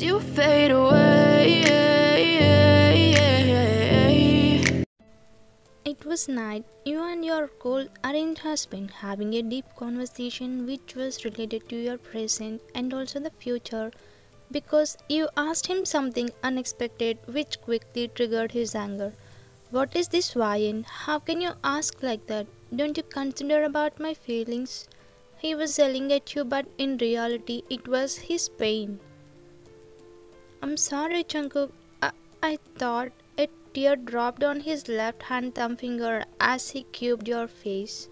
you fade away. It was night, you and your cold arranged husband having a deep conversation which was related to your present and also the future, because you asked him something unexpected which quickly triggered his anger. What is this, Ryan? How can you ask like that? Don't you consider about my feelings? He was yelling at you, but in reality it was his pain. I'm sorry, Jungkook. I thought a tear dropped on his left hand thumb finger as he cubed your face.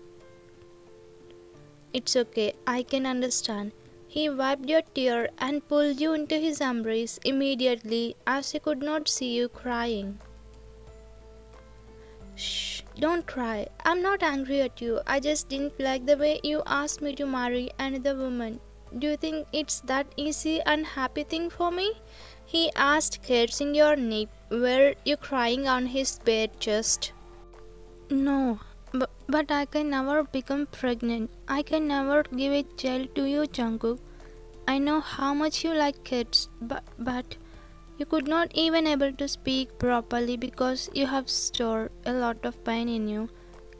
It's okay, I can understand. He wiped your tear and pulled you into his embrace immediately as he could not see you crying. Shh, don't cry. I'm not angry at you. I just didn't like the way you asked me to marry another woman. Do you think it's that easy and happy thing for me? He asked, kissing your neck. Were you crying on his bare chest? No, but I can never become pregnant. I can never give a child to you, Jungkook. I know how much you like kids, but you could not even able to speak properly because you have stored a lot of pain in you.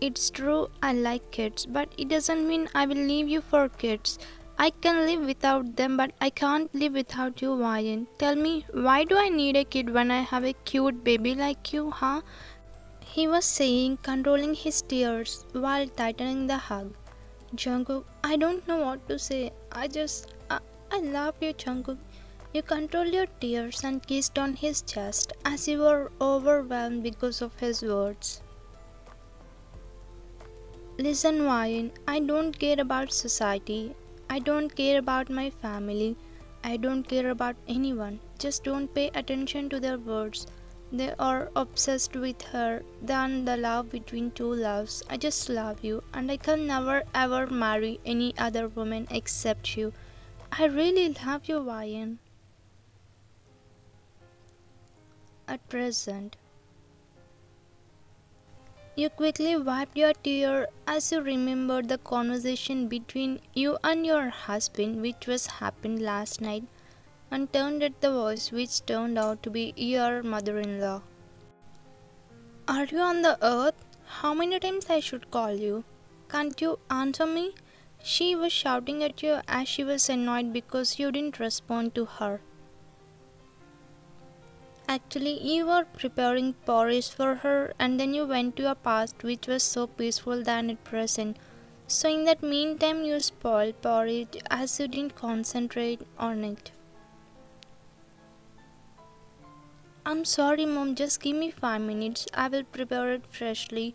It's true I like kids, but it doesn't mean I will leave you for kids. I can live without them, but I can't live without you, Ryan. Tell me, why do I need a kid when I have a cute baby like you, huh? He was saying, controlling his tears while tightening the hug. Jungkook, I don't know what to say. I love you, Jungkook. You controlled your tears and kissed on his chest as you were overwhelmed because of his words. Listen, Ryan, I don't care about society. I don't care about my family. I don't care about anyone. Just don't pay attention to their words. They are obsessed with her than the love between two loves. I just love you and I can never ever marry any other woman except you. I really love you, Ryan. At present. You quickly wiped your tear as you remembered the conversation between you and your husband which was happened last night and turned at the voice which turned out to be your mother-in-law. Are you on the earth? How many times I should call you? Can't you answer me? She was shouting at you as she was annoyed because you didn't respond to her. Actually, you were preparing porridge for her and then you went to your past which was so peaceful than at present. So in that meantime you spoiled porridge as you didn't concentrate on it. I'm sorry, Mom, just give me 5 minutes. I will prepare it freshly.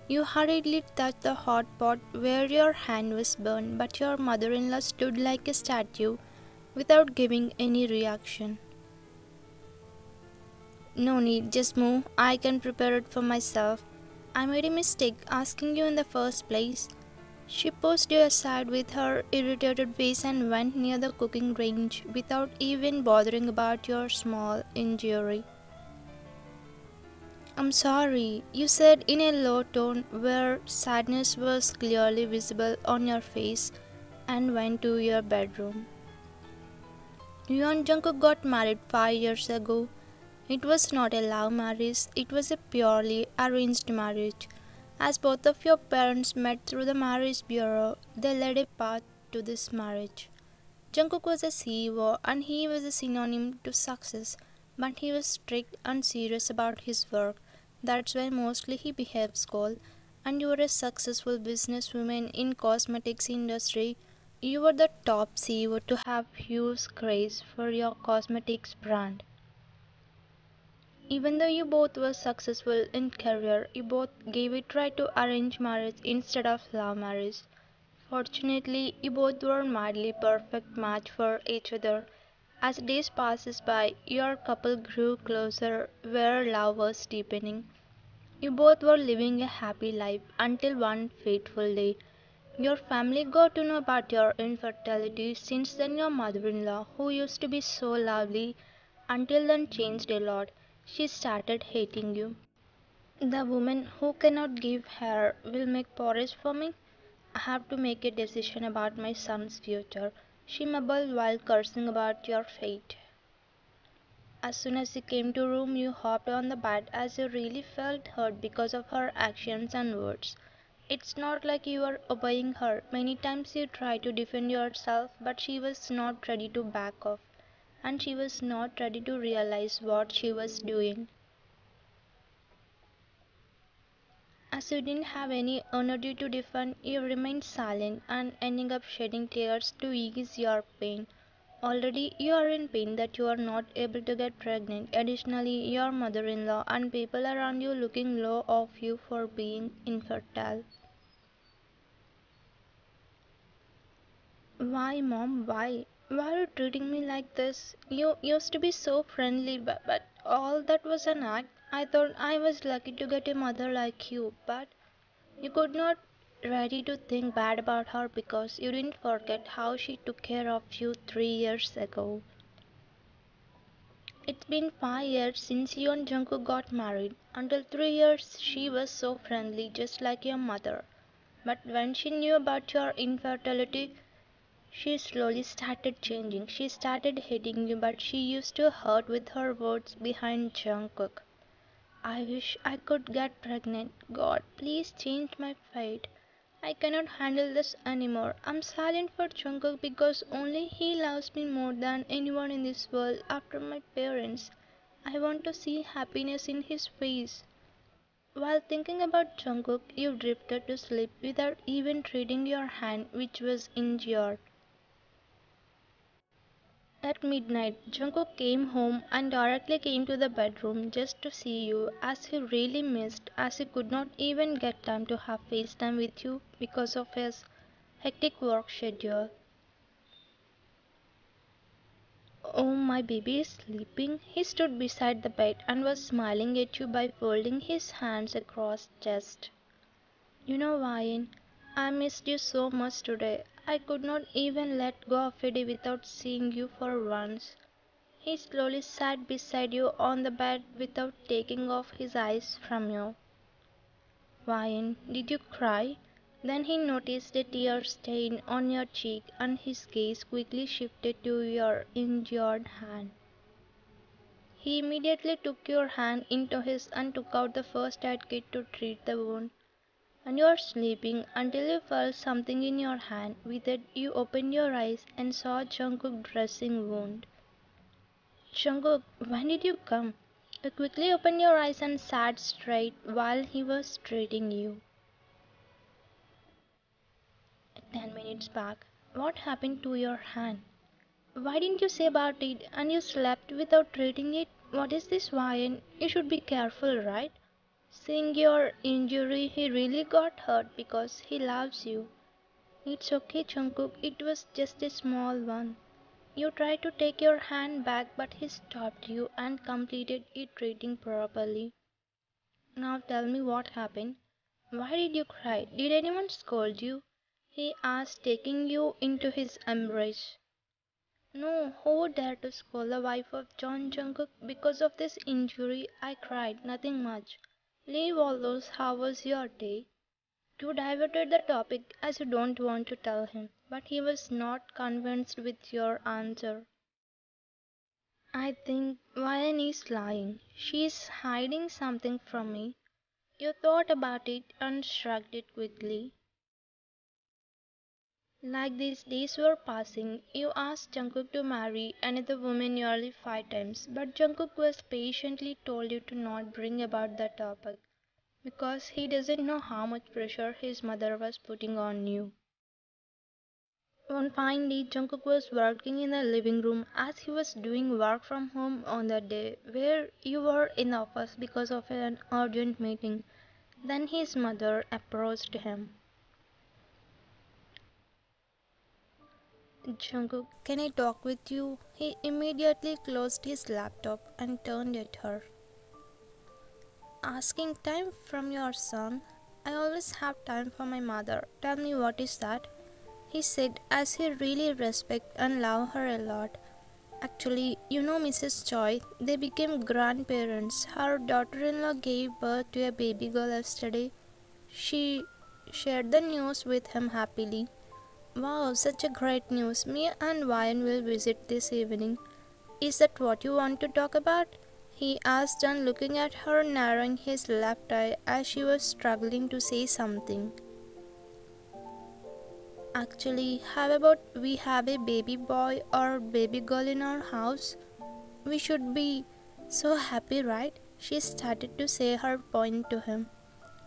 You hurriedly touched the hot pot where your hand was burned, but your mother-in-law stood like a statue without giving any reaction. No need, just move. I can prepare it for myself. I made a mistake asking you in the first place. She pushed you aside with her irritated face and went near the cooking range without even bothering about your small injury. I'm sorry, you said in a low tone where sadness was clearly visible on your face and went to your bedroom. You and Jungkook got married 5 years ago. It was not a love marriage, it was a purely arranged marriage. As both of your parents met through the marriage bureau, they led a path to this marriage. Jungkook was a CEO and he was a synonym to success, but he was strict and serious about his work. That's why mostly he behaves cool. And you were a successful businesswoman in cosmetics industry. You were the top CEO to have huge craze for your cosmetics brand. Even though you both were successful in career, you both gave a try to arrange marriage instead of love marriage. Fortunately, you both were madly perfect match for each other. As days passes by, your couple grew closer where love was deepening. You both were living a happy life until one fateful day. Your family got to know about your infertility. Since then your mother-in-law, who used to be so lovely until then, changed a lot. She started hating you. The woman who cannot give hair will make porridge for me. I have to make a decision about my son's future. She mumbled while cursing about your fate. As soon as she came to room, you hopped on the bed as you really felt hurt because of her actions and words. It's not like you were obeying her. Many times you tried to defend yourself, but she was not ready to back off, and she was not ready to realize what she was doing. As you didn't have any energy to defend, you remained silent and ending up shedding tears to ease your pain. Already you are in pain that you are not able to get pregnant. Additionally, your mother-in-law and people around you looking low of you for being infertile. Why, mom? Why? Why are you treating me like this? You used to be so friendly, but all that was an act. I thought I was lucky to get a mother like you, but you could not ready to think bad about her because you didn't forget how she took care of you 3 years ago. It's been 5 years since you and Jungkook got married. Until 3 years, she was so friendly, just like your mother. But when she knew about your infertility, she slowly started changing. She started hating you, but she used to hurt with her words behind Jungkook. I wish I could get pregnant. God, please change my fate. I cannot handle this anymore. I'm silent for Jungkook because only he loves me more than anyone in this world after my parents. I want to see happiness in his face. While thinking about Jungkook, you drifted to sleep without even treating your hand, which was injured. At midnight, Jungkook came home and directly came to the bedroom just to see you, as he really missed, as he could not even get time to have FaceTime with you because of his hectic work schedule. Oh, my baby is sleeping. He stood beside the bed and was smiling at you by folding his hands across chest. You know, Ryan, I missed you so much today. I could not even let go of a day without seeing you for once. He slowly sat beside you on the bed without taking off his eyes from you. Ryan, did you cry? Then he noticed a tear stain on your cheek and his gaze quickly shifted to your injured hand. He immediately took your hand into his and took out the first aid kit to treat the wound. And you are sleeping until you felt something in your hand. With it, you opened your eyes and saw Jungkook dressing wound. Jungkook, when did you come? You quickly opened your eyes and sat straight while he was treating you. 10 minutes back. What happened to your hand? Why didn't you say about it and you slept without treating it? What is this, Ryan? You should be careful, right? Seeing your injury, he really got hurt because he loves you. It's okay, Jungkook. It was just a small one. You tried to take your hand back, but he stopped you and completed it treating properly. Now tell me what happened. Why did you cry? Did anyone scold you? He asked, taking you into his embrace. No, who would dare to scold the wife of John Jungkook? Because of this injury, I cried, nothing much. Leave all those. How was your day? You diverted the topic as you don't want to tell him, but he was not convinced with your answer. I think Ryan is lying. She is hiding something from me. You thought about it and shrugged it quickly. Like these days were passing, you asked Jungkook to marry another woman nearly 5 times, but Jungkook was patiently told you to not bring about the topic because he doesn't know how much pressure his mother was putting on you. One fine day, Jungkook was working in the living room as he was doing work from home on the day where you were in the office because of an urgent meeting. Then his mother approached him. Jungkook, can I talk with you? He immediately closed his laptop and turned at her. Asking time from your son? I always have time for my mother. Tell me, what is that? He said as he really respect and love her a lot. Actually, you know Mrs. Choi, they became grandparents. Her daughter-in-law gave birth to a baby girl yesterday. She shared the news with him happily. Wow, such a great news. Me and Ryan will visit this evening. Is that what you want to talk about? He asked and looking at her, narrowing his left eye as she was struggling to say something. Actually, how about we have a baby boy or baby girl in our house? We should be so happy, right? She started to say her point to him.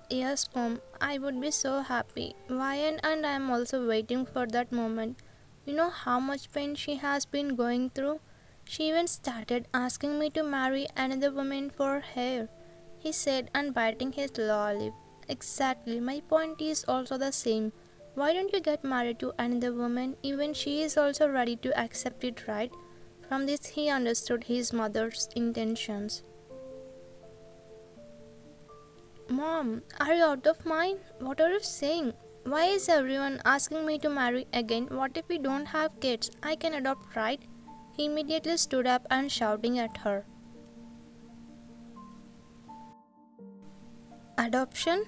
Yes, Mom, I would be so happy. Ryan and I am also waiting for that moment. You know how much pain she has been going through? She even started asking me to marry another woman for her, he said, and biting his lower lip. Exactly, my point is also the same. Why don't you get married to another woman? Even she is also ready to accept it, right? From this, he understood his mother's intentions. Mom, are you out of mind? What are you saying? Why is everyone asking me to marry again? What if we don't have kids? I can adopt, right? He immediately stood up and shouting at her. Adoption?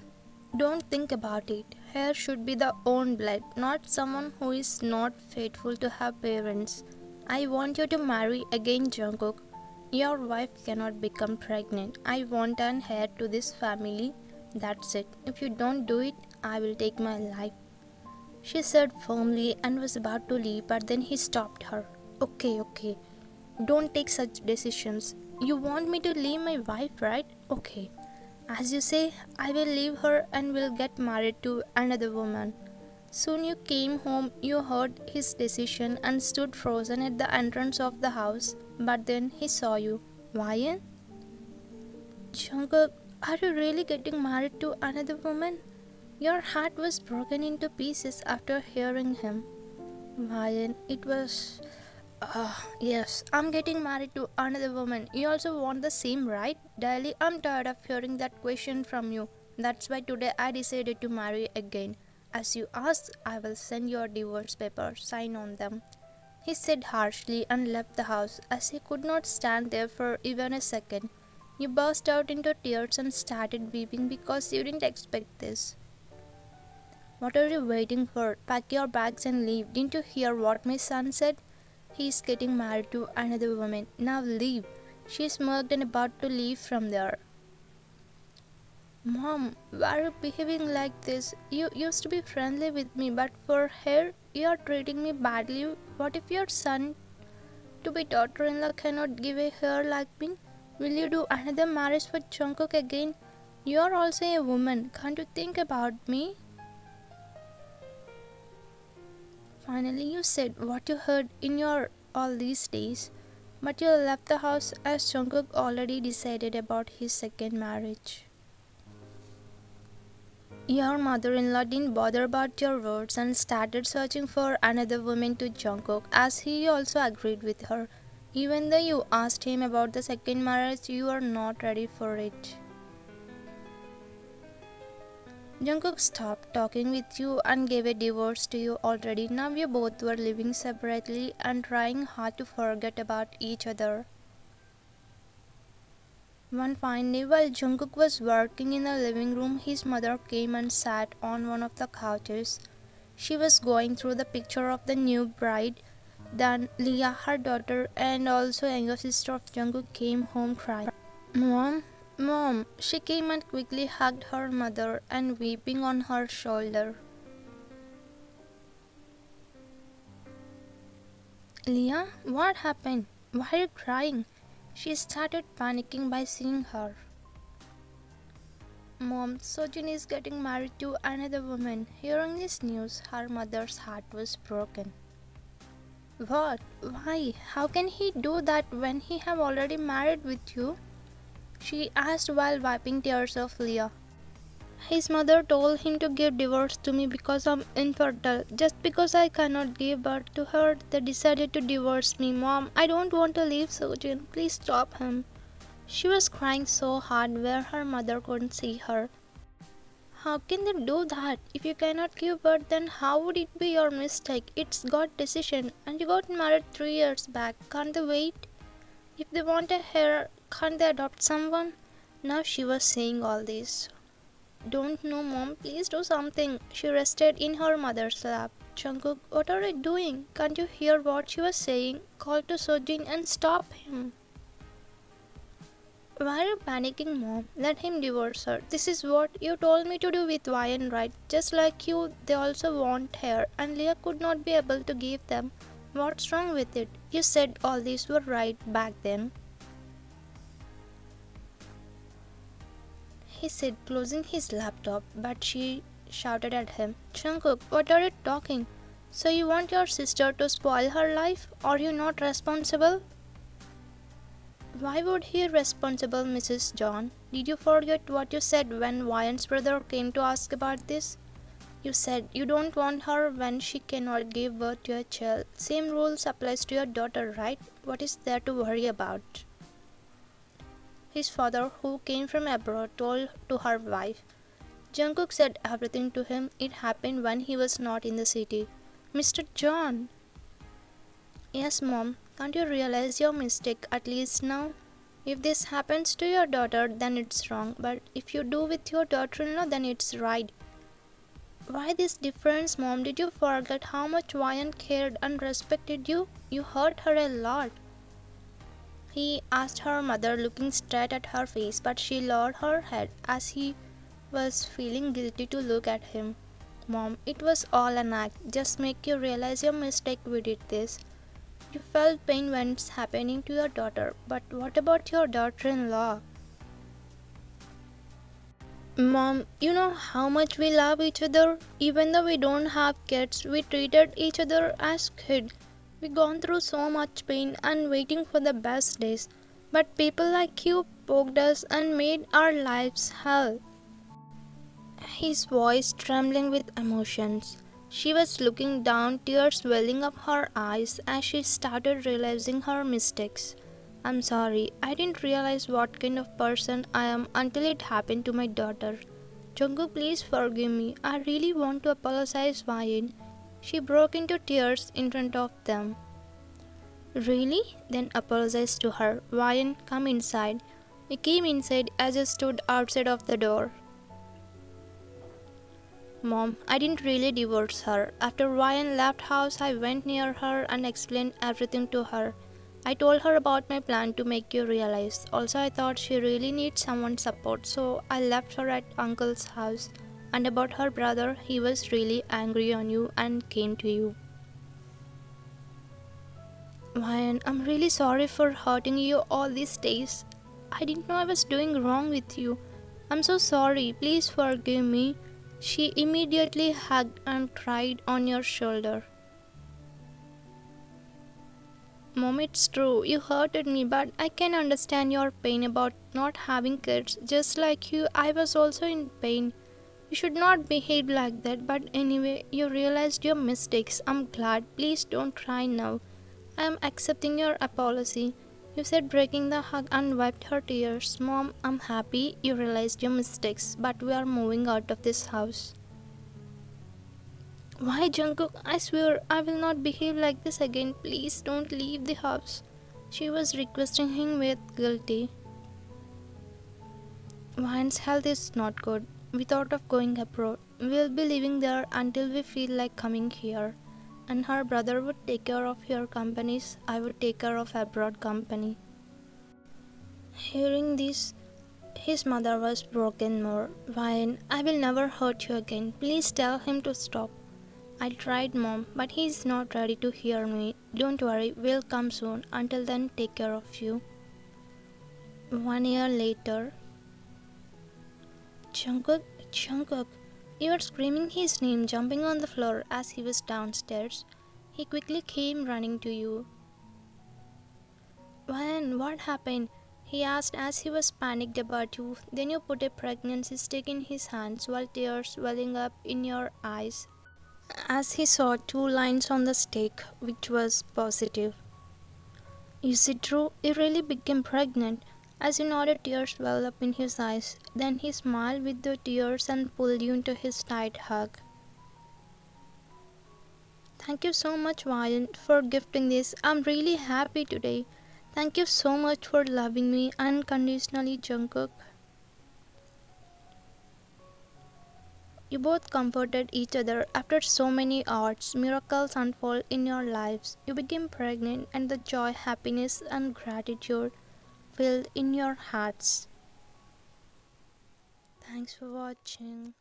Don't think about it. Hair should be the own blood, not someone who is not faithful to her parents. I want you to marry again, Jungkook. Your wife cannot become pregnant. I want an heir to this family. That's it. If you don't do it, I will take my life. She said firmly and was about to leave, but then he stopped her. Okay. Don't take such decisions. You want me to leave my wife, right? Okay. As you say, I will leave her and will get married to another woman. Soon you came home, you heard his decision and stood frozen at the entrance of the house. But then he saw you. Ryan? Jungkook, are you really getting married to another woman? Your heart was broken into pieces after hearing him. Ryan, it was... yes, I'm getting married to another woman. You also want the same, right? Daily, I'm tired of hearing that question from you. That's why today I decided to marry again. As you asked, I will send your divorce papers. Sign on them. He said harshly and left the house as he could not stand there for even a second. You burst out into tears and started weeping because you didn't expect this. What are you waiting for? Pack your bags and leave. Didn't you hear what my son said? He is getting married to another woman. Now leave. She smirked and about to leave from there. Mom, why are you behaving like this? You used to be friendly with me, but for her, you are treating me badly. What if your son to be daughter-in-law cannot give a hair like me? Will you do another marriage for Jungkook again? You are also a woman. Can't you think about me? Finally, you said what you heard in your all these days, but you left the house as Jungkook already decided about his second marriage. Your mother-in-law didn't bother about your words and started searching for another woman to Jungkook, as he also agreed with her. Even though you asked him about the second marriage, you were not ready for it. Jungkook stopped talking with you and gave a divorce to you already. Now you both were living separately and trying hard to forget about each other. One fine day while Jungkook was working in the living room, his mother came and sat on one of the couches. She was going through the picture of the new bride. Then Leah, her daughter, and also younger sister of Jungkook came home crying. Mom, she came and quickly hugged her mother and weeping on her shoulder. Leah, what happened? Why are you crying? She started panicking by seeing her. Mom, Sojin is getting married to another woman. Hearing this news, her mother's heart was broken. What? Why? How can he do that when he have already married with you? She asked while wiping tears of Leah. His mother told him to give divorce to me because I'm infertile. Just because I cannot give birth to her, they decided to divorce me. Mom, I don't want to leave Sojin. Please stop him. She was crying so hard where her mother couldn't see her. How can they do that? If you cannot give birth, then how would it be your mistake? It's God's decision, and you got married 3 years back. Can't they wait? If they want a heir, can't they adopt someone? Now she was saying all this. Don't know, Mom. Please do something. She rested in her mother's lap. Jungkook, what are you doing? Can't you hear what you are saying? Call to Sojin and stop him. Why are you panicking, Mom? Let him divorce her. This is what you told me to do with Ryan, right? Just like you, they also want her, and Leah could not be able to give them. What's wrong with it? You said all these were right back then. He said, closing his laptop, but she shouted at him, Jungkook, what are you talking? So you want your sister to spoil her life? Are you not responsible? Why would he responsible, Mrs. John? Did you forget what you said when Ryan's brother came to ask about this? You said you don't want her when she cannot give birth to a child. Same rules applies to your daughter, right? What is there to worry about? His father, who came from abroad, told to her wife. Jungkook said everything to him. It happened when he was not in the city. Mr. John. Yes, Mom. Can't you realize your mistake at least now? If this happens to your daughter, then it's wrong. But if you do with your daughter-in-law, then it's right. Why this difference, Mom? Did you forget how much Ryan cared and respected you? You hurt her a lot. He asked her mother, looking straight at her face, but she lowered her head as he was feeling guilty to look at him. Mom, it was all an act. Just make you realize your mistake we did this. You felt pain when it's happening to your daughter, but what about your daughter-in-law? Mom, you know how much we love each other. Even though we don't have kids, we treated each other as kids. We gone through so much pain and waiting for the best days. But people like you poked us and made our lives hell. His voice trembling with emotions. She was looking down, tears welling up her eyes as she started realizing her mistakes. I'm sorry, I didn't realize what kind of person I am until it happened to my daughter. Jungkook, please forgive me. I really want to apologize, Ryan. She broke into tears in front of them. Really? Then apologize to her. Ryan, come inside. He came inside as he stood outside of the door. Mom, I didn't really divorce her. After Ryan left house, I went near her and explained everything to her. I told her about my plan to make you realize. Also, I thought she really needs someone's support, so I left her at uncle's house. And about her brother, he was really angry on you and came to you. Ryan, I'm really sorry for hurting you all these days. I didn't know I was doing wrong with you. I'm so sorry. Please forgive me. She immediately hugged and cried on your shoulder. Mom, it's true. You hurted me, but I can understand your pain about not having kids. Just like you, I was also in pain. You should not behave like that, but anyway, you realized your mistakes. I'm glad. Please don't cry now. I am accepting your apology. You said, breaking the hug and wiped her tears. Mom, I'm happy you realized your mistakes, but we are moving out of this house. Why, Jungkook? I swear I will not behave like this again. Please don't leave the house. She was requesting him with guilty. Ryan's health is not good. We thought of going abroad. We will be living there until we feel like coming here. And her brother would take care of your companies. I would take care of abroad company. Hearing this, his mother was broken more. Ryan, I will never hurt you again. Please tell him to stop. I tried, Mom, but he is not ready to hear me. Don't worry, we'll come soon. Until then, take care of you. 1 year later. Jungkook, Jungkook. You were screaming his name, jumping on the floor as he was downstairs. He quickly came running to you. Ryan, what happened? He asked as he was panicked about you. Then you put a pregnancy stick in his hands while tears welling up in your eyes. As he saw 2 lines on the stick, which was positive. Is it true? You really became pregnant? As he nodded, tears welled up in his eyes. Then he smiled with the tears and pulled you into his tight hug. Thank you so much, Ryan, for gifting this. I'm really happy today. Thank you so much for loving me unconditionally, Jungkook. You both comforted each other after so many odds. Miracles unfold in your lives. You became pregnant, and the joy, happiness, and gratitude filled in your hearts. Thanks for watching.